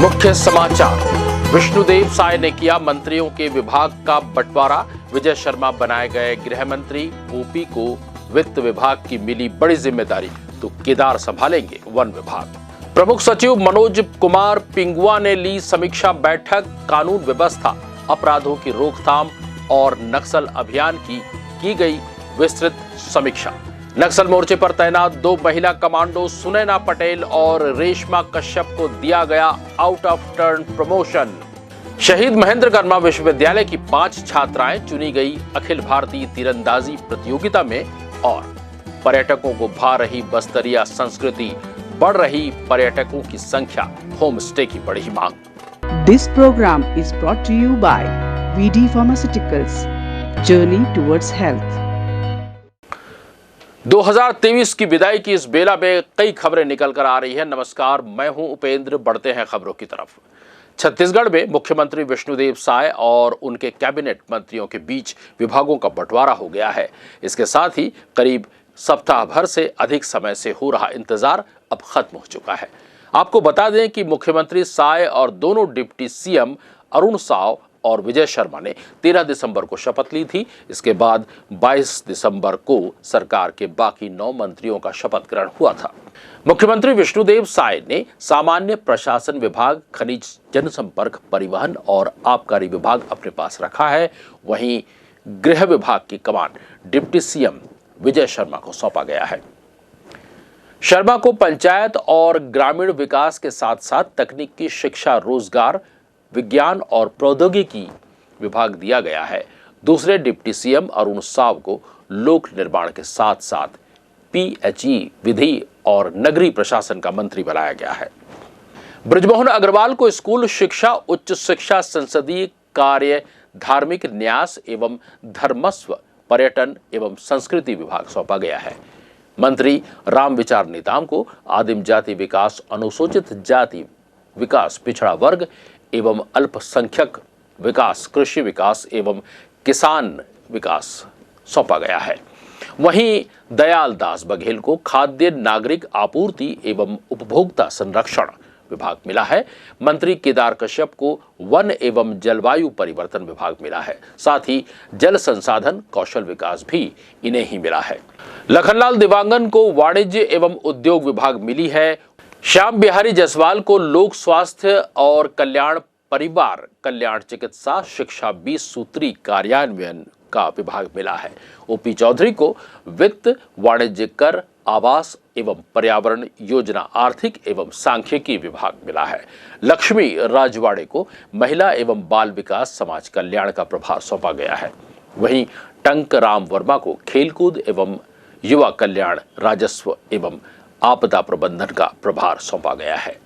मुख्य समाचार। विष्णुदेव साय ने किया मंत्रियों के विभाग का बंटवारा। विजय शर्मा बनाए गए गृह मंत्री। ओपी को वित्त विभाग की मिली बड़ी जिम्मेदारी, तो केदार संभालेंगे वन विभाग। प्रमुख सचिव मनोज कुमार पिंगुआ ने ली समीक्षा बैठक। कानून व्यवस्था, अपराधों की रोकथाम और नक्सल अभियान की गई विस्तृत समीक्षा। नक्सल मोर्चे पर तैनात 2 महिला कमांडो सुनैना पटेल और रेशमा कश्यप को दिया गया आउट ऑफ टर्न प्रमोशन। शहीद महेंद्र कर्मा विश्वविद्यालय की 5 छात्राएं चुनी गई अखिल भारतीय तीरंदाजी प्रतियोगिता में। और पर्यटकों को भा रही बस्तरिया संस्कृति, बढ़ रही पर्यटकों की संख्या, होम स्टे की बढ़ी मांग। This program is brought to you by VD Pharmaceuticals, Journey towards Health। 2023 की विदाई की इस बेला में कई खबरें निकल कर आ रही है। नमस्कार, मैं हूं उपेंद्र। बढ़ते हैं खबरों की तरफ। छत्तीसगढ़ में मुख्यमंत्री विष्णुदेव साय और उनके कैबिनेट मंत्रियों के बीच विभागों का बंटवारा हो गया है। इसके साथ ही करीब सप्ताह भर से अधिक समय से हो रहा इंतजार अब खत्म हो चुका है। आपको बता दें कि मुख्यमंत्री साय और दोनों डिप्टी सीएम अरुण साव और विजय शर्मा ने 13 दिसंबर को शपथ ली थी। इसके बाद 22 दिसंबर को सरकार के बाकी 9 मंत्रियों का शपथ ग्रहण हुआ था। मुख्यमंत्री विष्णुदेव साय ने सामान्य प्रशासन विभाग, खनिज जनसंपर्क, परिवहन और आबकारी विभाग अपने पास रखा है। वहीं गृह विभाग की कमान डिप्टी सीएम विजय शर्मा को सौंपा गया है। शर्मा को पंचायत और ग्रामीण विकास के साथ साथ तकनीकी शिक्षा, रोजगार, विज्ञान और प्रौद्योगिकी विभाग दिया गया है। दूसरे डिप्टी सीएम अरुण साव को लोक निर्माण के साथ साथ पीएचई, विधि और नगरीय प्रशासन का मंत्री बनाया गया है। बृजमोहन अग्रवाल को स्कूल शिक्षा, उच्च शिक्षा, संसदीय कार्य, धार्मिक न्यास एवं धर्मस्व, पर्यटन एवं संस्कृति विभाग सौंपा गया है। मंत्री रामविचार नेताम को आदिम जाति विकास, अनुसूचित जाति विकास, पिछड़ा वर्ग एवं अल्पसंख्यक विकास, कृषि विकास एवं किसान विकास सौंपा गया है। वहीं दयाल दास बघेल को खाद्य नागरिक आपूर्ति एवं उपभोक्ता संरक्षण विभाग मिला है। मंत्री केदार कश्यप को वन एवं जलवायु परिवर्तन विभाग मिला है। साथ ही जल संसाधन, कौशल विकास भी इन्हें ही मिला है। लखनलाल दिवांगन को वाणिज्य एवं उद्योग विभाग मिली है। श्याम बिहारी जायसवाल को लोक स्वास्थ्य और कल्याण, परिवार कल्याण, चिकित्सा, शिक्षा 20 सूत्री कार्यान्वयन का विभाग मिला है। ओपी चौधरी को वित्त, वाणिज्य कर, आवास एवं पर्यावरण योजना, आर्थिक एवं सांख्यिकी विभाग मिला है। लक्ष्मी राजवाड़े को महिला एवं बाल विकास, समाज कल्याण का प्रभार सौंपा गया है। वहीं टंक राम वर्मा को खेलकूद एवं युवा कल्याण, राजस्व एवं आपदा प्रबंधन का प्रभार सौंपा गया है।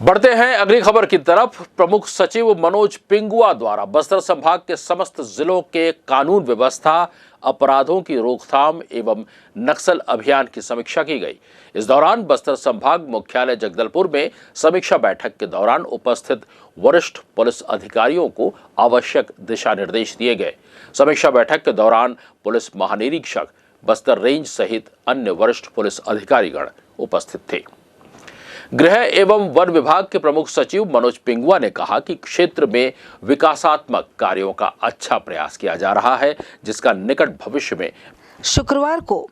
बढ़ते हैं अगली खबर की तरफ। प्रमुख सचिव मनोज पिंगुआ द्वारा बस्तर संभाग के समस्त जिलों के कानून व्यवस्था, अपराधों की रोकथाम एवं नक्सल अभियान की समीक्षा की गई। इस दौरान बस्तर संभाग मुख्यालय जगदलपुर में समीक्षा बैठक के दौरान उपस्थित वरिष्ठ पुलिस अधिकारियों को आवश्यक दिशा निर्देश दिए गए। समीक्षा बैठक के दौरान पुलिस महानिरीक्षक बस्तर रेंज सहित अन्य वरिष्ठ पुलिस अधिकारीगण उपस्थित थे। गृह एवं वन विभाग के प्रमुख सचिव मनोज पिंगुआ ने कहा कि क्षेत्र में विकासात्मक कार्यों का अच्छा प्रयास किया जा रहा है, जिसका निकट भविष्य में। शुक्रवार को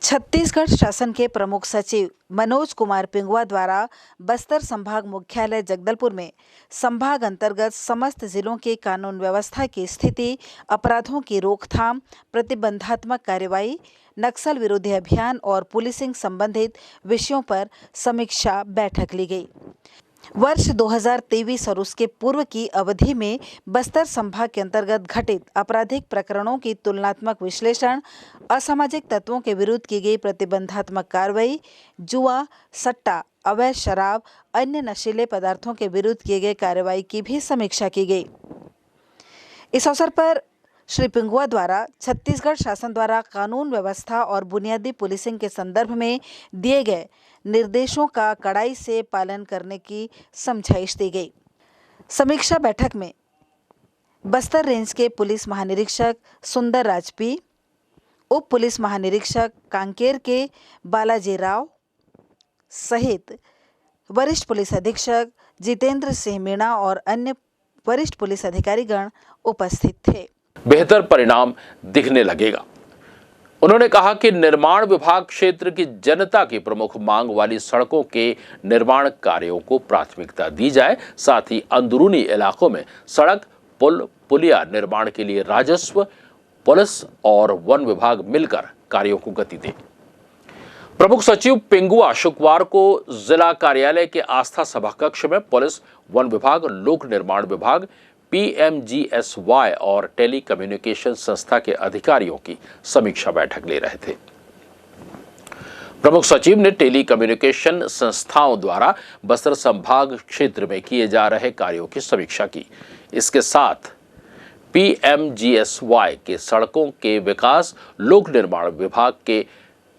छत्तीसगढ़ शासन के प्रमुख सचिव मनोज कुमार पिंगुआ द्वारा बस्तर संभाग मुख्यालय जगदलपुर में संभाग अंतर्गत समस्त जिलों के कानून व्यवस्था की स्थिति, अपराधों की रोकथाम, प्रतिबंधात्मक कार्रवाई, नक्सल विरोधी अभियान और पुलिसिंग संबंधित विषयों पर समीक्षा बैठक ली गई। वर्ष 2023 और उसके पूर्व की अवधि में बस्तर संभाग के अंतर्गत घटित आपराधिक प्रकरणों की तुलनात्मक विश्लेषण, असामाजिक तत्वों के विरुद्ध की गई प्रतिबंधात्मक कार्रवाई, जुआ, सट्टा, अवैध शराब, अन्य नशीले पदार्थों के विरुद्ध किए गए कार्रवाई की भी समीक्षा की गई। इस अवसर पर श्री पिंगुआ द्वारा छत्तीसगढ़ शासन द्वारा कानून व्यवस्था और बुनियादी पुलिसिंग के संदर्भ में दिए गए निर्देशों का कड़ाई से पालन करने की समझाइश दी गई। समीक्षा बैठक में बस्तर रेंज के पुलिस महानिरीक्षक सुंदर राजपी, उप पुलिस महानिरीक्षक कांकेर के बालाजी राव सहित वरिष्ठ पुलिस अधीक्षक जितेंद्र सिंह मीणा और अन्य वरिष्ठ पुलिस अधिकारीगण उपस्थित थे। बेहतर परिणाम दिखने लगेगा। उन्होंने कहा कि निर्माण विभाग क्षेत्र की जनता की प्रमुख मांग वाली सड़कों के निर्माण कार्यों को प्राथमिकता दी जाए, साथ ही अंदरूनी इलाकों में सड़क, पुल, पुलिया निर्माण के लिए राजस्व, पुलिस और वन विभाग मिलकर कार्यों को गति दे। प्रमुख सचिव पिंगुआ शुक्रवार को जिला कार्यालय के आस्था सभा कक्ष में पुलिस, वन विभाग, लोक निर्माण विभाग, PMGSY और टेली कम्युनिकेशन संस्था के अधिकारियों की समीक्षा बैठक ले रहे थे। प्रमुख सचिव ने टेली कम्युनिकेशन संस्थाओं द्वारा बस्तर संभाग क्षेत्र में किए जा रहे कार्यों की समीक्षा की। इसके साथ PMGSY के सड़कों के विकास, लोक निर्माण विभाग के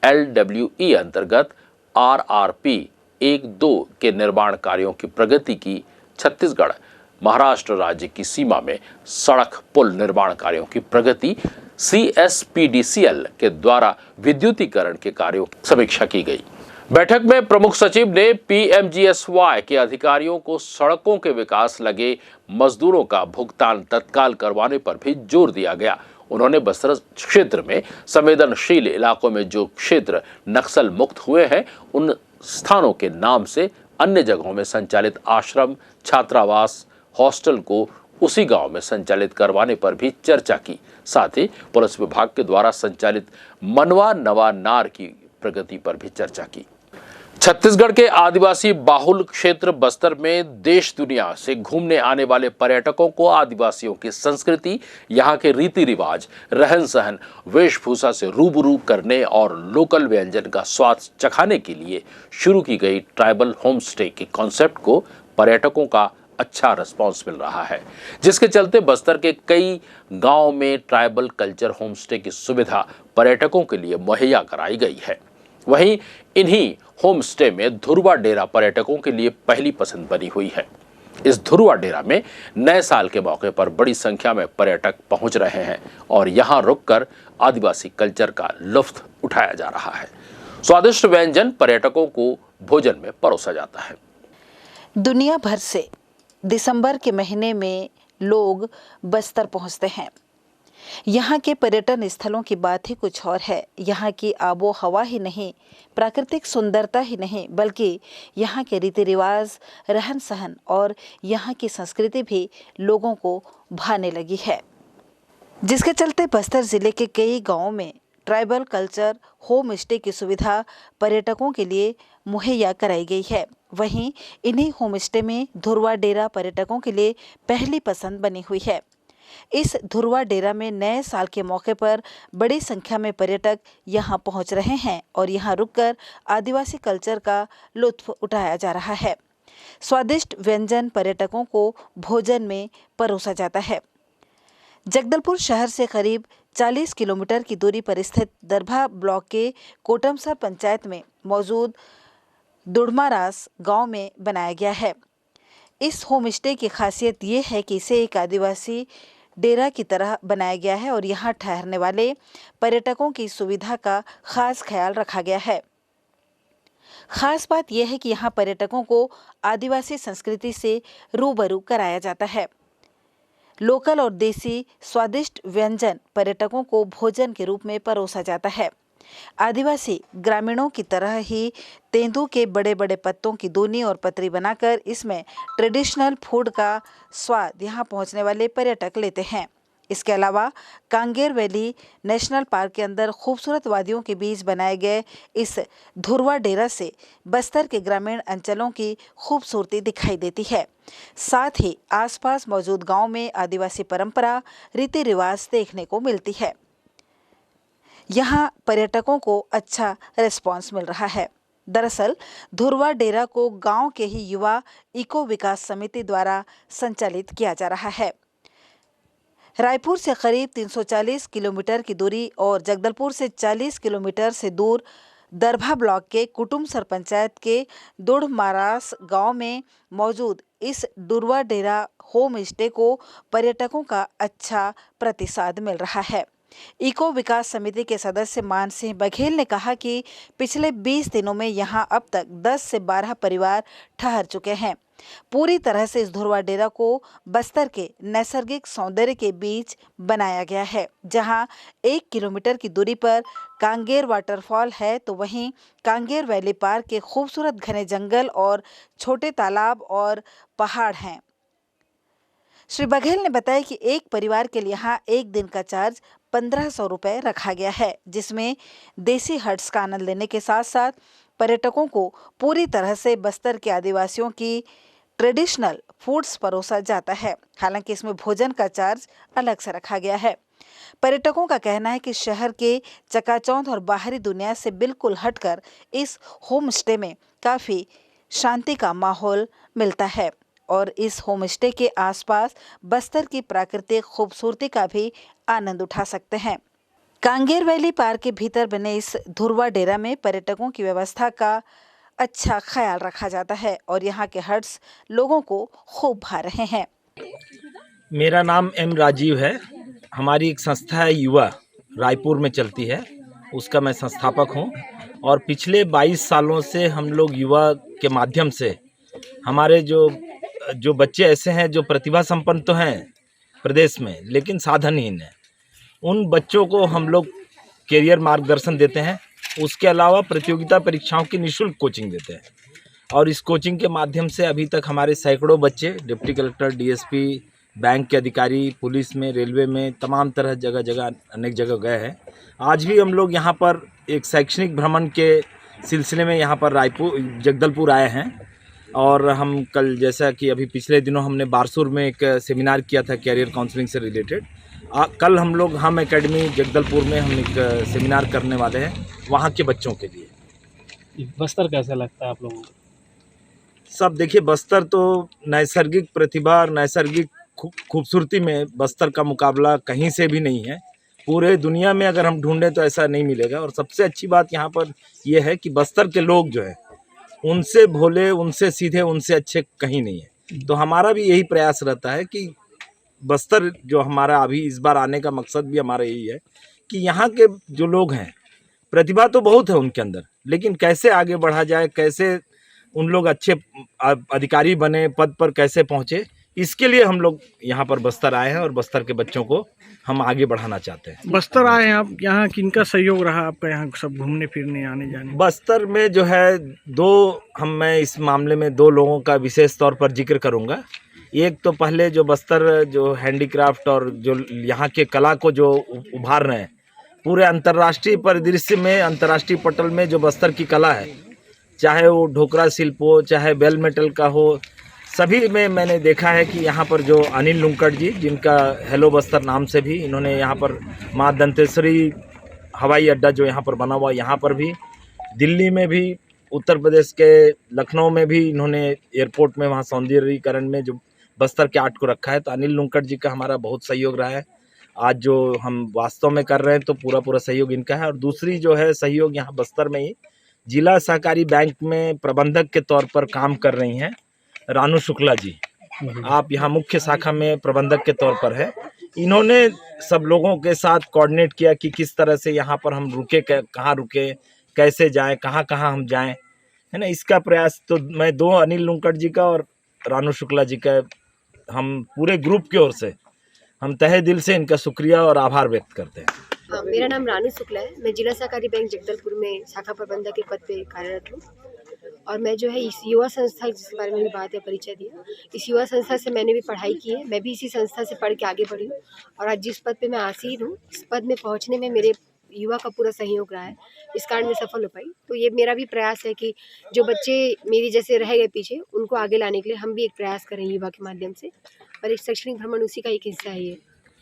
LWE अंतर्गत RRP 1-2 के निर्माण कार्यों की प्रगति की, छत्तीसगढ़ महाराष्ट्र राज्य की सीमा में सड़क पुल निर्माण कार्यों की प्रगति, CSPDCL के द्वारा विद्युतीकरण के कार्यों की समीक्षा की गई। बैठक में प्रमुख सचिव ने PMGSY के अधिकारियों को सड़कों के विकास लगे मजदूरों का भुगतान तत्काल करवाने पर भी जोर दिया गया। उन्होंने बस्तर क्षेत्र में संवेदनशील इलाकों में जो क्षेत्र नक्सल मुक्त हुए हैं, उन स्थानों के नाम से अन्य जगहों में संचालित आश्रम, छात्रावास, हॉस्टल को उसी गांव में संचालित करवाने पर भी चर्चा की। साथ ही पुलिस विभाग के द्वारा संचालित मनवा नवा नार की प्रगति पर भी चर्चा की। छत्तीसगढ़ के आदिवासी बाहुल क्षेत्र बस्तर में देश दुनिया से घूमने आने वाले पर्यटकों को आदिवासियों की संस्कृति, यहाँ के रीति रिवाज, रहन सहन, वेशभूषा से रूबरू करने और लोकल व्यंजन का स्वाद चखाने के लिए शुरू की गई ट्राइबल होम स्टे के कॉन्सेप्ट को पर्यटकों का अच्छा रिस्पांस मिल रहा है, जिसके चलते बस्तर के कई गांव में ट्राइबल कल्चर होम स्टे की सुविधा पर्यटकों के लिए मुहैया कराई गई है। वहीं इन्हीं होम स्टे में धुरवा डेरा पर्यटकों के लिए पहली पसंद बनी हुई है। इस धुरवा डेरा में नए साल के मौके पर बड़ी संख्या में पर्यटक पहुंच रहे हैं और यहां रुककर आदिवासी कल्चर का लुत्फ उठाया जा रहा है। स्वादिष्ट व्यंजन पर्यटकों को भोजन में परोसा जाता है। दुनिया भर से दिसंबर के महीने में लोग बस्तर पहुंचते हैं। यहाँ के पर्यटन स्थलों की बात ही कुछ और है। यहाँ की आबो हवा ही नहीं, प्राकृतिक सुंदरता ही नहीं, बल्कि यहाँ के रीति रिवाज, रहन सहन और यहाँ की संस्कृति भी लोगों को भाने लगी है, जिसके चलते बस्तर जिले के कई गांवों में ट्राइबल कल्चर होम स्टे की सुविधा पर्यटकों के लिए मुहैया कराई गई है। वहीं इन्हीं होम स्टे में धुरवा डेरा पर्यटकों के लिए पहली पसंद बनी हुई है। इस धुरवा डेरा में नए साल के मौके पर बड़ी संख्या में पर्यटक यहां पहुंच रहे हैं और यहां रुककर आदिवासी कल्चर का लुत्फ उठाया जा रहा है। स्वादिष्ट व्यंजन पर्यटकों को भोजन में परोसा जाता है। जगदलपुर शहर से करीब 40 किलोमीटर की दूरी पर स्थित दरभा ब्लॉक के कोटमसर पंचायत में मौजूद दुड़मारास गांव में बनाया गया है। इस होम स्टे की खासियत ये है कि इसे एक आदिवासी डेरा की तरह बनाया गया है और यहाँ ठहरने वाले पर्यटकों की सुविधा का खास ख्याल रखा गया है। खास बात यह है कि यहाँ पर्यटकों को आदिवासी संस्कृति से रूबरू कराया जाता है। लोकल और देसी स्वादिष्ट व्यंजन पर्यटकों को भोजन के रूप में परोसा जाता है। आदिवासी ग्रामीणों की तरह ही तेंदू के बड़े बड़े पत्तों की दूनी और पतरी बनाकर इसमें ट्रेडिशनल फूड का स्वाद यहाँ पहुँचने वाले पर्यटक लेते हैं। इसके अलावा कांगेर वैली नेशनल पार्क के अंदर खूबसूरत वादियों के बीच बनाए गए इस धुरवा डेरा से बस्तर के ग्रामीण अंचलों की खूबसूरती दिखाई देती है। साथ ही आसपास मौजूद गांव में आदिवासी परंपरा, रीति रिवाज देखने को मिलती है। यहाँ पर्यटकों को अच्छा रिस्पांस मिल रहा है। दरअसल धुरवा डेरा को गांव के ही युवा इको विकास समिति द्वारा संचालित किया जा रहा है। रायपुर से करीब 340 किलोमीटर की दूरी और जगदलपुर से 40 किलोमीटर से दूर दरभा ब्लॉक के कुटुमसर पंचायत के दुड़मारास गांव में मौजूद इस धुरवा डेरा होम स्टे को पर्यटकों का अच्छा प्रतिसाद मिल रहा है। इको विकास समिति के सदस्य मान सिंह बघेल ने कहा कि पिछले 20 दिनों में यहां अब तक 10 से 12 परिवार ठहर चुके हैं। पूरी तरह से इस धुरवा डेरा को बस्तर के नैसर्गिक सौंदर्य के बीच बनाया गया है। जहां 1 किलोमीटर की दूरी पर कांगेर वाटरफॉल है, तो वहीं कांगेर वैली पार्क के खूबसूरत घने जंगल और छोटे तालाब और पहाड़ हैं। श्री बघेल ने बताया कि एक परिवार के लिए यहाँ एक दिन का चार्ज 1500 रुपए रखा गया है, जिसमें देसी हट्स का आनंद लेने के साथ साथ पर्यटकों को पूरी तरह से बस्तर के आदिवासियों की ट्रेडिशनल फूड्स परोसा जाता है। हालांकि इसमें भोजन का चार्ज अलग से रखा गया है। पर्यटकों का कहना है कि शहर के चकाचौंध और बाहरी दुनिया से बिल्कुल हटकर इस होम स्टे में काफ़ी शांति का माहौल मिलता है और इस होम स्टे के आसपास बस्तर की प्राकृतिक खूबसूरती का भी आनंद उठा सकते हैं। कांगेर वैली पार्क के भीतर बने इस धुरवा डेरा में पर्यटकों की व्यवस्था का अच्छा ख्याल रखा जाता है और यहाँ के हट्स लोगों को खूब भा रहे हैं। मेरा नाम एम राजीव है। हमारी एक संस्था है युवा, रायपुर में चलती है, उसका मैं संस्थापक हूँ। और पिछले 22 सालों से हम लोग युवा के माध्यम से हमारे जो बच्चे ऐसे हैं जो प्रतिभा संपन्न तो हैं प्रदेश में लेकिन साधनहीन हैं, उन बच्चों को हम लोग कैरियर मार्गदर्शन देते हैं। उसके अलावा प्रतियोगिता परीक्षाओं की निःशुल्क कोचिंग देते हैं। और इस कोचिंग के माध्यम से अभी तक हमारे सैकड़ों बच्चे डिप्टी कलेक्टर, डीएसपी, बैंक के अधिकारी, पुलिस में, रेलवे में, तमाम तरह जगह अनेक जगह गए हैं। आज भी हम लोग यहाँ पर एक शैक्षणिक भ्रमण के सिलसिले में यहाँ पर जगदलपुर आए हैं। और हम कल, जैसा कि अभी पिछले दिनों हमने बारसूर में एक सेमिनार किया था कैरियर काउंसलिंग से रिलेटेड, कल हम एकेडमी जगदलपुर में हम एक सेमिनार करने वाले हैं वहाँ के बच्चों के लिए। बस्तर कैसा लगता है आप लोगों को? सब देखिए, बस्तर तो नैसर्गिक प्रतिभा और नैसर्गिक खूबसूरती में बस्तर का मुकाबला कहीं से भी नहीं है। पूरे दुनिया में अगर हम ढूंढें तो ऐसा नहीं मिलेगा। और सबसे अच्छी बात यहाँ पर यह है कि बस्तर के लोग जो है उनसे भोले, उनसे सीधे, उनसे अच्छे कहीं नहीं है। तो हमारा भी यही प्रयास रहता है कि बस्तर जो हमारा अभी इस बार आने का मकसद भी हमारा यही है कि यहाँ के जो लोग हैं, प्रतिभा तो बहुत है उनके अंदर, लेकिन कैसे आगे बढ़ा जाए, कैसे उन लोग अच्छे अधिकारी बने, पद पर कैसे पहुँचे, इसके लिए हम लोग यहाँ पर बस्तर आए हैं और बस्तर के बच्चों को हम आगे बढ़ाना चाहते हैं। बस्तर आए हैं आप, यहाँ किनका सहयोग रहा आपका यहाँ सब घूमने फिरने आने जाने? बस्तर में जो है मैं इस मामले में 2 लोगों का विशेष तौर पर जिक्र करूँगा। एक तो पहले जो बस्तर जो हैंडीक्राफ्ट और जो यहाँ के कला को जो उभार रहे हैं, पूरे अंतर्राष्ट्रीय परिदृश्य में, अंतर्राष्ट्रीय पटल में जो बस्तर की कला है, चाहे वो ढोकरा शिल्प हो, चाहे बेल मेटल का हो, सभी में मैंने देखा है कि यहाँ पर जो अनिल लुंकड़ जी, जिनका हेलो बस्तर नाम से भी इन्होंने यहाँ पर माँ दंतेश्वरी हवाई अड्डा जो यहाँ पर बना हुआ, यहाँ पर भी, दिल्ली में भी, उत्तर प्रदेश के लखनऊ में भी इन्होंने एयरपोर्ट में वहाँ सौंदर्यीकरण में जो बस्तर के आर्ट को रखा है। तो अनिल लुंकड़ जी का हमारा बहुत सहयोग रहा है। आज जो हम वास्तव में कर रहे हैं तो पूरा सहयोग इनका है। और दूसरी जो है सहयोग यहाँ बस्तर में ही जिला सहकारी बैंक में प्रबंधक के तौर पर काम कर रही हैं रानू शुक्ला जी। आप यहाँ मुख्य शाखा में प्रबंधक के तौर पर है। इन्होंने सब लोगों के साथ कोऑर्डिनेट किया कि किस तरह से यहाँ पर हम रुके, कहाँ रुके, कैसे जाएं, कहाँ कहाँ हम जाएं, है ना। इसका प्रयास तो मैं 2 अनिल लुंकड़ जी का और रानू शुक्ला जी का, हम पूरे ग्रुप की ओर से हम तहे दिल से इनका शुक्रिया और आभार व्यक्त करते हैं। हाँ, मेरा नाम रानू शुक्ला है। मैं जिला सहकारी बैंक जगदलपुर में शाखा प्रबंधक के पद पे कार्यरत हूँ। और मैं जो है इस युवा संस्था, जिसके बारे में भी बात है, परिचय दिया, इस युवा संस्था से मैंने भी पढ़ाई की है। मैं भी इसी संस्था से पढ़ के आगे बढ़ी हूँ और आज जिस पद पे मैं आसीन हूँ, इस पद में पहुँचने में मेरे युवा का पूरा सहयोग रहा है। इस कारण मैं सफल हो पाई। तो ये मेरा भी प्रयास है कि जो बच्चे मेरी जैसे रह गए पीछे, उनको आगे लाने के लिए हम भी एक प्रयास करें युवा के माध्यम से। और एक शैक्षणिक भ्रमण उसी का एक हिस्सा है ये।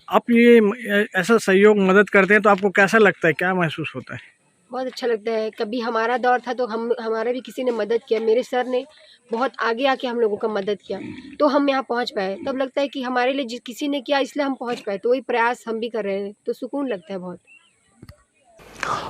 आप ये ऐसा सहयोग मदद करते हैं तो आपको कैसा लगता है, क्या महसूस होता है? बहुत अच्छा लगता है। कभी हमारा दौर था तो हमारा भी किसी ने मदद किया, मेरे सर ने बहुत आगे आके हम लोगों का मदद किया, तो हम यहाँ पहुँच पाए। तब लगता है कि हमारे लिए किसी ने किया, इसलिए हम पहुँच पाए। तो वही प्रयास हम भी कर रहे हैं, तो सुकून लगता है बहुत।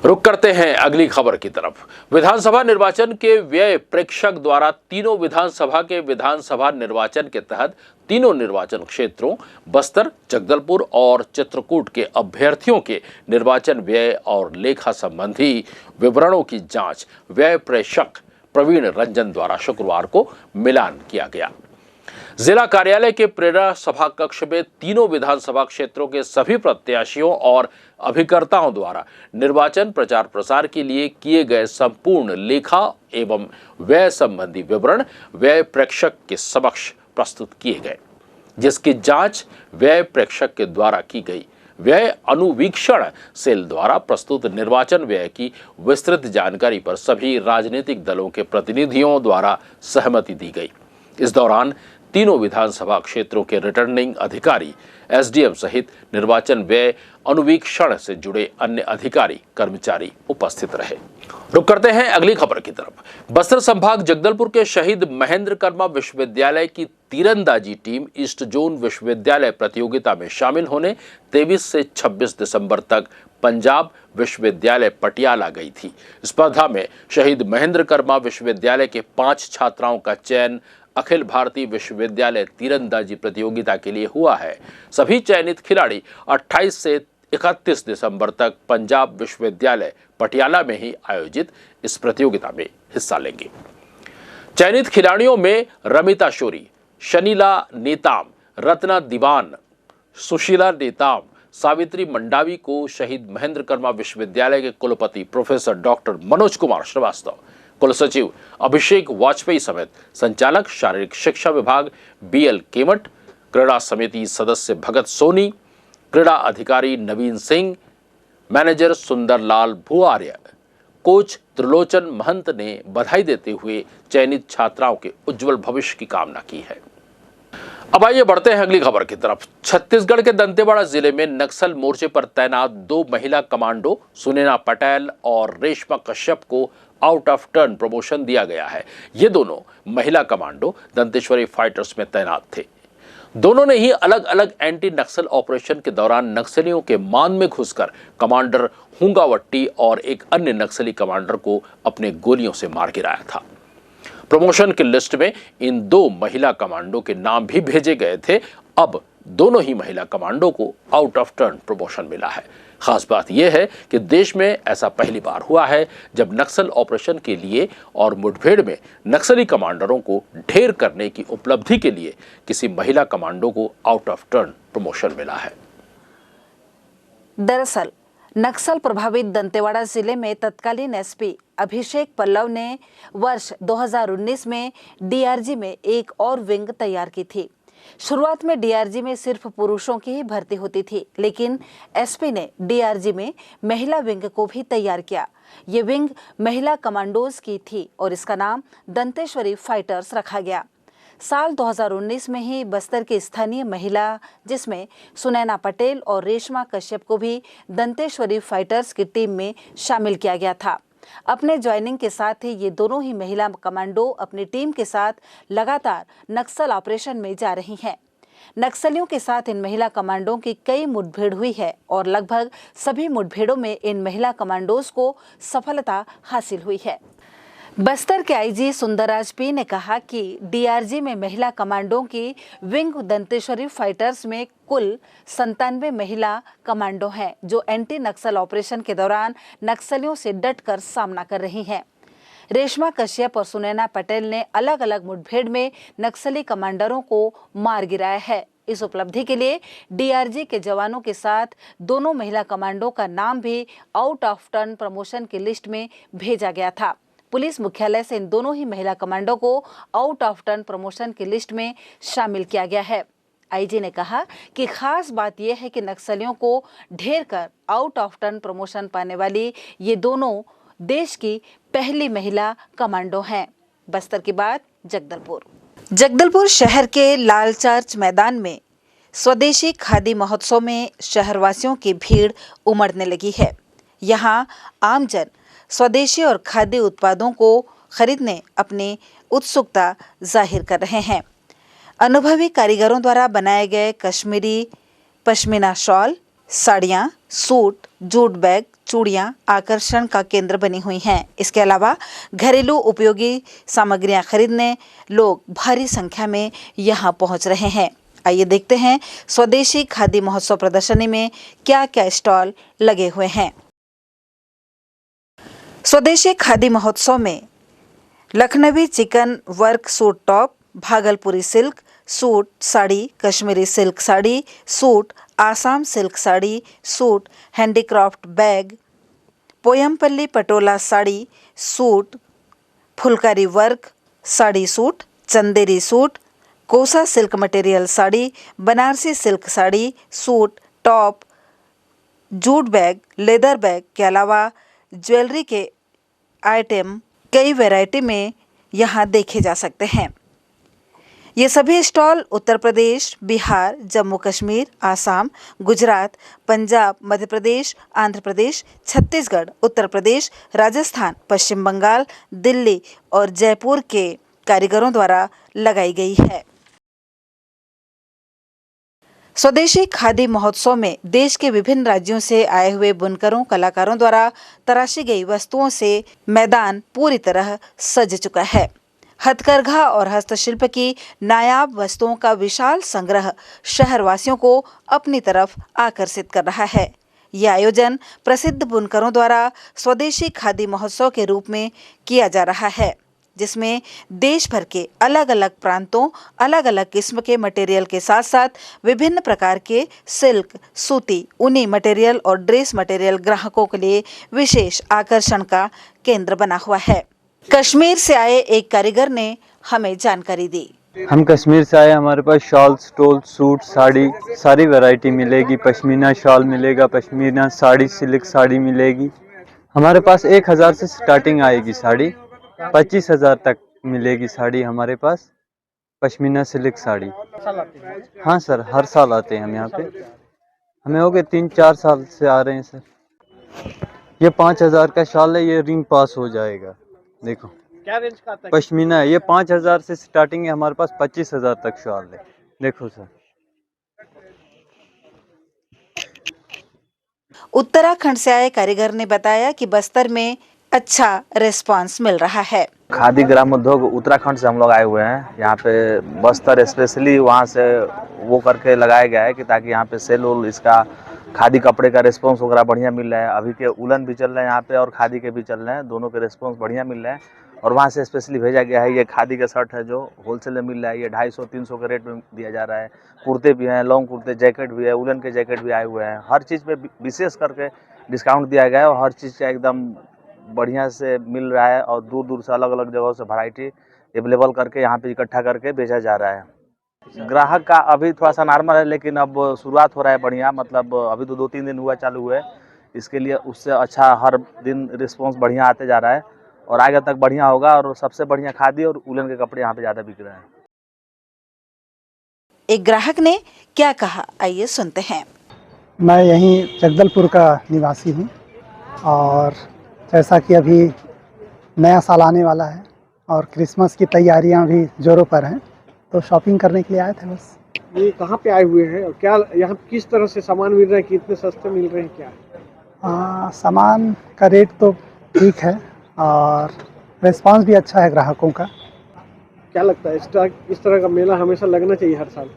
रुक करते हैं अगली खबर की तरफ। विधानसभा निर्वाचन के व्यय प्रेक्षक द्वारा तीनों विधानसभा के विधानसभा निर्वाचन के तहत तीनों निर्वाचन क्षेत्रों बस्तर, जगदलपुर और चित्रकूट के अभ्यर्थियों के निर्वाचन व्यय और लेखा संबंधी विवरणों की जांच व्यय प्रेक्षक प्रवीण रंजन द्वारा शुक्रवार को मिलान किया गया। जिला कार्यालय के प्रेरणा सभा कक्ष में तीनों विधानसभा क्षेत्रों के सभी प्रत्याशियों और अभिकर्ताओं द्वारा निर्वाचन प्रचार प्रसार के लिए किए गए संपूर्ण लेखा एवं व्यय संबंधी विवरण व्यय प्रेक्षक के समक्ष प्रस्तुत किए गए, जिसकी जांच व्यय प्रेक्षक के द्वारा की गई। व्यय अनुवीक्षण सेल द्वारा प्रस्तुत निर्वाचन व्यय की विस्तृत जानकारी पर सभी राजनीतिक दलों के प्रतिनिधियों द्वारा सहमति दी गई। इस दौरान तीनों विधानसभा क्षेत्रों के रिटर्निंग अधिकारी, एसडीएम सहित निर्वाचन व्यय अनुवीक्षण से जुड़े अन्य अधिकारी कर्मचारी उपस्थित रहे। रुक करते हैं अगली खबर की तरफ। बस्तर संभाग जगदलपुर के शहीद महेंद्र कर्मा विश्वविद्यालय की तीरंदाजी टीम ईस्ट जोन विश्वविद्यालय प्रतियोगिता में शामिल होने 23 से 26 दिसंबर तक पंजाब विश्वविद्यालय पटियाला गई थी। स्पर्धा में शहीद महेंद्र कर्मा विश्वविद्यालय के 5 छात्राओं का चयन अखिल भारतीय विश्वविद्यालय तीरंदाजी प्रतियोगिता के लिए हुआ है। सभी चयनित खिलाड़ी 28 से 31 दिसंबर तक पंजाब विश्वविद्यालय पटियाला में ही आयोजित इस प्रतियोगिता में हिस्सा लेंगे। चयनित खिलाड़ियों में रमिता शोरी, शनीला नेताम, रत्ना दीवान, सुशीला नेताम, सावित्री मंडावी को शहीद महेंद्र कर्मा विश्वविद्यालय के कुलपति प्रोफेसर डॉक्टर मनोज कुमार श्रीवास्तव, कुलसचिव अभिषेक वाजपेयी समेत संचालक शारीरिक शिक्षा विभाग बीएल केमट, क्रीड़ा समिति सदस्य भगत सोनी, क्रीड़ा अधिकारी नवीन सिंह, मैनेजर सुंदरलाल भुआर्य, कोच त्रिलोचन महंत ने बधाई देते हुए चयनित छात्राओं के उज्जवल भविष्य की कामना की है। अब आइए बढ़ते हैं अगली खबर की तरफ। छत्तीसगढ़ के दंतेवाड़ा जिले में नक्सल मोर्चे पर तैनात 2 महिला कमांडो सुनैना पटेल और रेशमा कश्यप को आउट ऑफ टर्न प्रमोशन दिया गया है। ये दोनों महिला कमांडो दंतेश्वरी फाइटर्स में तैनात थे। दोनों ने ही अलग अलग एंटी नक्सल ऑपरेशन के दौरान नक्सलियों के मान में घुसकर कमांडर हुंगावट्टी और एक अन्य नक्सली कमांडर को अपने गोलियों से मार गिराया था। प्रमोशन की लिस्ट में इन 2 महिला कमांडो के नाम भी भेजे गए थे। अब दोनों ही महिला कमांडो को आउट ऑफ टर्न प्रमोशन मिला है। खास बात यह है कि देश में ऐसा पहली बार हुआ है जब नक्सल ऑपरेशन के लिए और मुठभेड़ में नक्सली कमांडरों को ढेर करने की उपलब्धि के लिए किसी महिला कमांडो को आउट ऑफ टर्न प्रमोशन मिला है। दरअसल नक्सल प्रभावित दंतेवाड़ा जिले में तत्कालीन एसपी अभिषेक पल्लव ने वर्ष 2019 में डीआरजी में एक और विंग तैयार की थी। शुरुआत में डीआरजी में सिर्फ पुरुषों की ही भर्ती होती थी, लेकिन एसपी ने डीआरजी में महिला विंग को भी तैयार किया। ये विंग महिला कमांडोज की थी और इसका नाम दंतेश्वरी फाइटर्स रखा गया। साल 2019 में ही बस्तर की स्थानीय महिला जिसमें सुनैना पटेल और रेशमा कश्यप को भी दंतेश्वरी फाइटर्स की टीम में शामिल किया गया था। अपने ज्वाइनिंग के साथ ही ये दोनों ही महिला कमांडो अपनी टीम के साथ लगातार नक्सल ऑपरेशन में जा रही हैं। नक्सलियों के साथ इन महिला कमांडों की कई मुठभेड़ हुई है और लगभग सभी मुठभेड़ों में इन महिला कमांडोज को सफलता हासिल हुई है। बस्तर के आईजी सुंदरराज पी ने कहा कि डीआरजी में महिला कमांडों की विंग दंतेश्वरी फाइटर्स में कुल 97 महिला कमांडो हैं जो एंटी नक्सल ऑपरेशन के दौरान नक्सलियों से डटकर सामना कर रही हैं। रेशमा कश्यप और सुनैना पटेल ने अलग अलग मुठभेड़ में नक्सली कमांडरों को मार गिराया है। इस उपलब्धि के लिए डीआरजी के जवानों के साथ दोनों महिला कमांडो का नाम भी आउट ऑफ टर्न प्रमोशन की लिस्ट में भेजा गया था। पुलिस मुख्यालय से इन दोनों ही महिला कमांडो को आउट ऑफ टर्न प्रमोशन की लिस्ट में शामिल किया गया है। आईजी ने कहा कि खास बात यह है कि नक्सलियों को ढेर कर आउट ऑफ टर्न प्रमोशन पाने वाली ये दोनों देश की पहली महिला कमांडो हैं। बस्तर की बात जगदलपुर शहर के लाल चर्च मैदान में स्वदेशी खादी महोत्सव में शहरवासियों की भीड़ उमड़ने लगी है। यहाँ आमजन स्वदेशी और खाद्य उत्पादों को खरीदने अपनी उत्सुकता जाहिर कर रहे हैं। अनुभवी कारीगरों द्वारा बनाए गए कश्मीरी पश्मीना शॉल, साड़ियाँ, सूट जूट बैग, चूड़ियां आकर्षण का केंद्र बनी हुई हैं। इसके अलावा घरेलू उपयोगी सामग्रियां खरीदने लोग भारी संख्या में यहां पहुंच रहे हैं। आइए देखते हैं स्वदेशी खादी महोत्सव प्रदर्शनी में क्या क्या स्टॉल लगे हुए हैं। स्वदेशी खादी महोत्सव में Lucknowi chikan work suit top, Bhagalpuri silk suit sari, Kashmiri silk sari suit, Assam silk sari suit, handicraft bag, Pochampally patola sari suit, phulkari work sari suit, Chanderi suit, kosa silk material sari, Banarasi silk sari suit, top, jute bag, leather bag के अलावा ज्वेलरी के आइटम कई वैरायटी में यहाँ देखे जा सकते हैं। ये सभी स्टॉल उत्तर प्रदेश, बिहार, जम्मू कश्मीर, आसाम, गुजरात, पंजाब, मध्य प्रदेश, आंध्र प्रदेश, छत्तीसगढ़, उत्तर प्रदेश, राजस्थान, पश्चिम बंगाल, दिल्ली और जयपुर के कारीगरों द्वारा लगाई गई है। स्वदेशी खादी महोत्सव में देश के विभिन्न राज्यों से आए हुए बुनकरों, कलाकारों द्वारा तराशी गई वस्तुओं से मैदान पूरी तरह सज चुका है। हथकरघा और हस्तशिल्प की नायाब वस्तुओं का विशाल संग्रह शहरवासियों को अपनी तरफ आकर्षित कर रहा है। यह आयोजन प्रसिद्ध बुनकरों द्वारा स्वदेशी खादी महोत्सव के रूप में किया जा रहा है, जिसमें देश भर के अलग अलग प्रांतों, अलग अलग किस्म के मटेरियल के साथ साथ विभिन्न प्रकार के सिल्क, सूती, ऊनी मटेरियल और ड्रेस मटेरियल ग्राहकों के लिए विशेष आकर्षण का केंद्र बना हुआ है। कश्मीर से आए एक कारीगर ने हमें जानकारी दी। हम कश्मीर से आए, हमारे पास शॉल, स्टोल, सूट, साड़ी सारी वैरायटी मिलेगी। पश्मीना शॉल मिलेगा, पश्मीना साड़ी, सिल्क साड़ी मिलेगी। हमारे पास 1000 से स्टार्टिंग आएगी साड़ी, 25,000 तक मिलेगी साड़ी हमारे पास, पश्मीना सिल्क साड़ी। हाँ सर, हर साल आते हैं हम यहाँ पे। हमें हो गए 3-4 साल से आ रहे हैं सर। ये 5000 का शॉल है, ये रिंग पास हो जाएगा। देखो क्या रेंज का आता है? पश्मीना है, ये 5000 से स्टार्टिंग है, हमारे पास 25,000 तक शॉल है। देखो सर। उत्तराखंड से आए कारीगर ने बताया कि बस्तर में अच्छा रिस्पांस मिल रहा है। खादी ग्राम उद्योग उत्तराखंड से हम लोग आए हुए हैं यहाँ पे, बस्तर स्पेशली वहाँ से वो करके लगाया गया है कि ताकि यहाँ पे सेल वोल इसका खादी कपड़े का रिस्पांस वगैरह बढ़िया मिल रहा है। अभी के उलन भी चल रहे हैं यहाँ पे और खादी के भी चल रहे हैं, दोनों के रिस्पांस बढ़िया मिल रहे हैं। और वहाँ से स्पेशली भेजा गया है, ये खादी का शर्ट है जो होलसेल में मिल रहा है, ये 250-300 के रेट में दिया जा रहा है। कुर्ते भी हैं, लॉन्ग कुर्ते, जैकेट भी है, उलन के जैकेट भी आए हुए हैं। हर चीज़ पे विशेष करके डिस्काउंट दिया गया है और हर चीज़ का एकदम बढ़िया से मिल रहा है। और दूर दूर से अलग अलग जगहों से वैरायटी अवेलेबल करके यहाँ पे इकट्ठा करके बेचा जा रहा है। ग्राहक का अभी थोड़ा सा नॉर्मल है, लेकिन अब शुरुआत हो रहा है बढ़िया, मतलब अभी तो 2-3 दिन हुआ चालू हुए। इसके लिए उससे अच्छा हर दिन रिस्पांस बढ़िया आते जा रहा है और आगे तक बढ़िया होगा। और सबसे बढ़िया खादी और उलन के कपड़े यहाँ पे ज़्यादा बिक रहे हैं। एक ग्राहक ने क्या कहा, आइए सुनते हैं। मैं यहीं जगदलपुर का निवासी हूँ और जैसा कि अभी नया साल आने वाला है और क्रिसमस की तैयारियां भी जोरों पर हैं, तो शॉपिंग करने के लिए आए थे बस। ये कहाँ पे आए हुए हैं और क्या यहाँ किस तरह से सामान मिल रहा है, कितने सस्ते मिल रहे हैं, क्या? सामान का रेट तो ठीक है और रिस्पांस भी अच्छा है ग्राहकों का। क्या लगता है इस तरह का मेला हमेशा लगना चाहिए, हर साल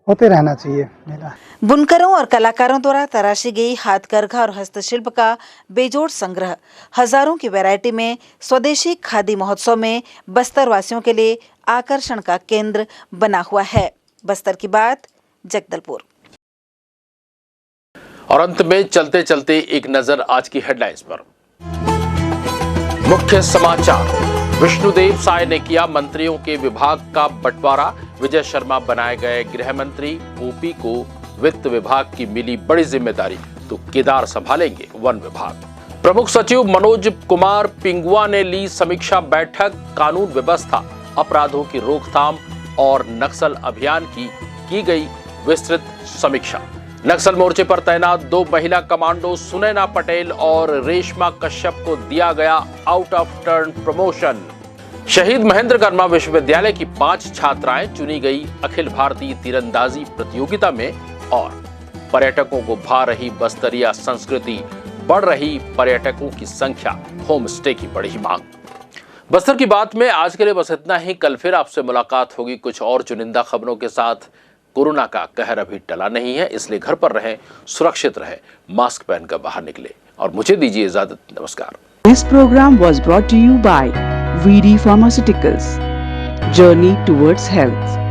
होते रहना चाहिए मेला। बुनकरों और कलाकारों द्वारा तराशी गई हाथकरघा और हस्तशिल्प का बेजोड़ संग्रह, हजारों की वैरायटी में स्वदेशी खादी महोत्सव में बस्तर वासियों के लिए आकर्षण का केंद्र बना हुआ है। बस्तर की बात, जगदलपुर। और अंत में चलते चलते एक नजर आज की हेडलाइंस पर। मुख्य समाचार, विष्णुदेव साय ने किया मंत्रियों के विभाग का बंटवारा, विजय शर्मा बनाए गए गृह मंत्री, ओपी को वित्त विभाग की मिली बड़ी जिम्मेदारी, तो केदार संभालेंगे वन विभाग। प्रमुख सचिव मनोज कुमार पिंगुआ ने ली समीक्षा बैठक, कानून व्यवस्था, अपराधों की रोकथाम और नक्सल अभियान की गई विस्तृत समीक्षा। नक्सल मोर्चे पर तैनात 2 महिला कमांडो सुनैना पटेल और रेशमा कश्यप को दिया गया आउट ऑफ टर्न प्रमोशन। शहीद महेंद्र कर्मा विश्वविद्यालय की 5 छात्राएं चुनी गई अखिल भारतीय तीरंदाजी प्रतियोगिता में। और पर्यटकों को भा रही बस्तरिया संस्कृति, बढ़ रही पर्यटकों की संख्या, होम स्टे की बढ़ी मांग। बस्तर की बात में आज के लिए बस इतना ही। कल फिर आपसे मुलाकात होगी कुछ और चुनिंदा खबरों के साथ। कोरोना का कहर अभी टला नहीं है, इसलिए घर पर रहें, सुरक्षित रहें, मास्क पहनकर बाहर निकले और मुझे दीजिए इजाजत। नमस्कार। This program was brought to you by VD Pharmaceuticals. Journey towards health.